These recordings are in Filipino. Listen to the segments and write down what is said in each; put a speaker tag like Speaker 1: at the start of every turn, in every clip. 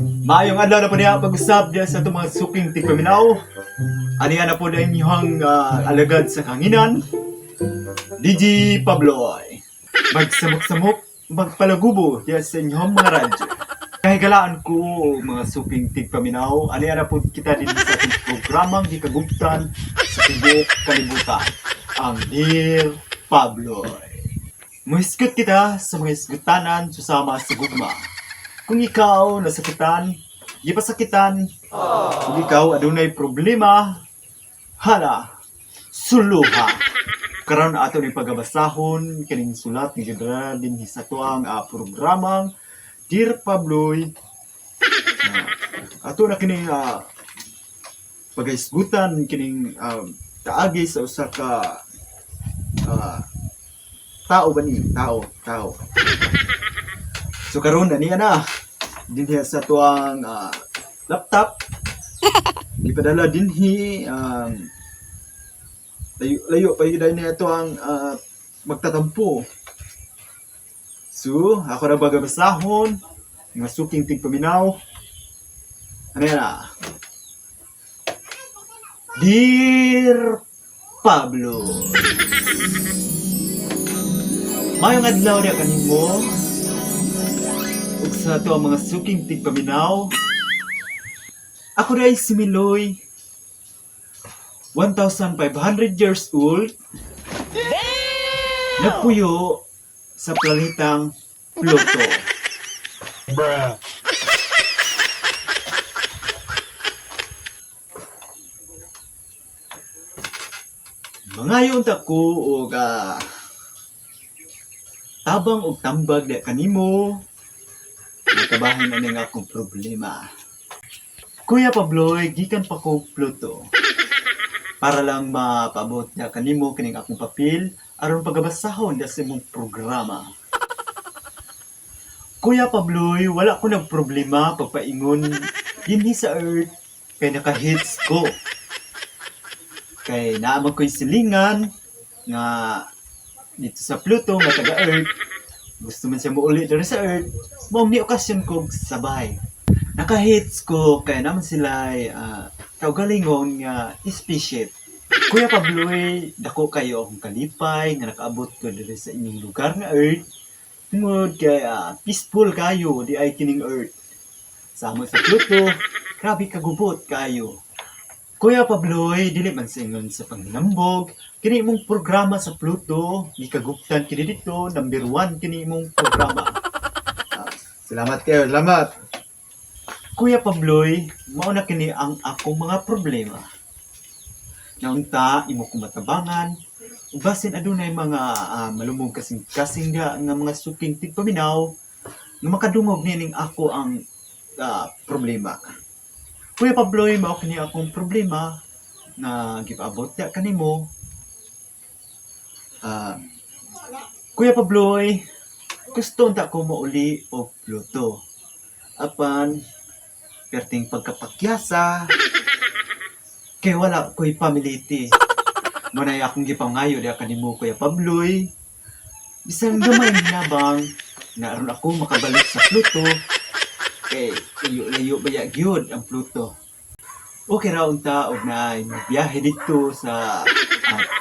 Speaker 1: Maayong adlaw na po niya pag-usap diya sa itong mga suking tigpaminaw. Aniya na po na inyong alagad sa kanginan. DJ Pabloy. Magsamok-samok, magpalagubo diya sa inyong mga radyo. Kahigalaan ko mga suking tigpaminaw. Aniya na po kita din sa ating programang gikagubtan sa tibok kalibutan. Ang Dear Pabloy. Muhisgot kita sa mga isgutanan susama sa gugma. Kung ikaw nasakitan, gipasakitan, kung ikaw adunay problema, hala, suluha. Karon ato ni pagabasahon kining sulat ni General din sa tuang programang Dear Pabloy. Ato na kining pagaisgutan kining taagi sa usa ka tao ba ni? Tao. So karon niya na dinhi sa tuang laptop gipadala dinhi layo pa yun niya tuang magtatampo. So ako na bagabasahon mga suking tigpaminaw. Ano yan na? Dear Pablo, mayong adlaw niya kanimo ug sa ato ang mga suking tigpaminaw. Ako na si Miloy, 1,500 years old, nagpuyo sa planetang Pluto.
Speaker 2: Bruh.
Speaker 1: Mangayon ta ko og tabang og tambag di kanimo. Nakabahin na nga akong problema. Kuya Pabloy, gikan pa ko Pluto. Para lang mapabot niya kanimo kining akong papel aron pagabasahon sa imong programa. Kuya Pabloy, wala ko nag problema pagpaingon dinhi sa Earth kay naka-hits ko. Kay naamang ko'y silingan nga dito sa Pluto nga taga-Earth. Gusto man siya muuli dito sa Earth. Maong ni okasyon ko sabay. Naka-hits ko kaya naman sila kaugalingon nga species. Kuya Pabloy, dako kayo akong kalipay nga nakaabot ko dito sa inyong lugar nga Earth. Tungod kay peaceful kayo di ay kining Earth. Sama sa Pluto, grabe kagubot kayo. Kuya Pabloy, dili man sa ingon sa panginambog, kini imong programa sa Pluto, gikaguptan kini dito, number 1 kini imong programa. Salamat kayo, salamat. Kuya Pabloy, mao na kini ang akong mga problema. Naunta, imo kong matabangan, ug basin adunay mga malumog kasing-kasing nga mga suking tigpaminaw, nga makadungog nining ako ang problema. Kuya Pabloy, mao kini akong problema na gipaabot ya kanimo. Kuya Pabloy, gusto unta ko mauli og Pluto. Apan perting pagkapakyasa kay wala ko'y pamiliti. Munay akong gipangayo diha kanimo Kuya Pabloy. Bisan gamay na bang na aron ako makabalik sa Pluto. Kay layo baya gyud ang Pluto. Okay ra unta og naay biyahe dito sa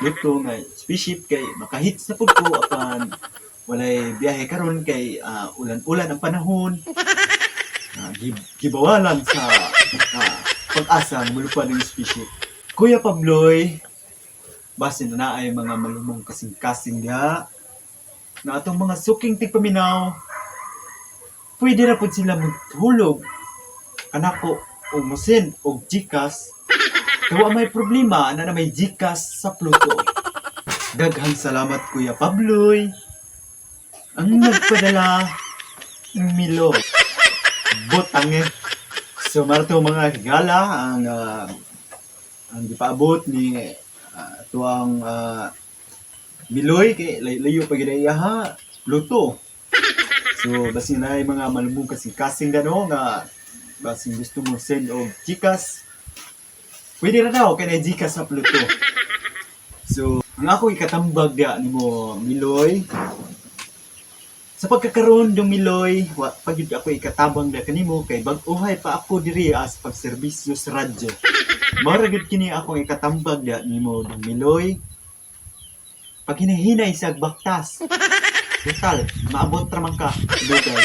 Speaker 1: Pluto nga spaceship kay makahit sa pud ko apan walay biyahe karon kay ulan-ulan ang panahon. Gibawalan sa pag-asa ng mulupad ng spaceship. Kuya Pabloy, basin na ay mga malumong kasing-kasing diha na atong mga suking tigpaminaw. Pwede na po sila maghulog kanako o musin o Gcash. Kaya may problema na may Gcash sa Pluto. Daghang salamat Kuya Pabloy. Ang nagpadala Milo. Botange. So marito mga higala ang gipaabot ni tuang Miloy kay layo pa gid iya Pluto. So, basin na yung mga malumong kasing-kasing gano nga basin gusto mo send o Gcash. Pwede na daw, kaya na Gcash sa Pluto. So, ang ako ikatambag niya ni mo, Miloy, Sa pagkakaroon dumiloy, wa pagid ako ikatabang na kanimo kay bag-uhay pa ako diri as pagserbisyo sa radyo. Mara gid kini akong ikatambag da nimo dumiloy. Pag hinahinay sa baktas. Total, maabot ra man ka, dugay.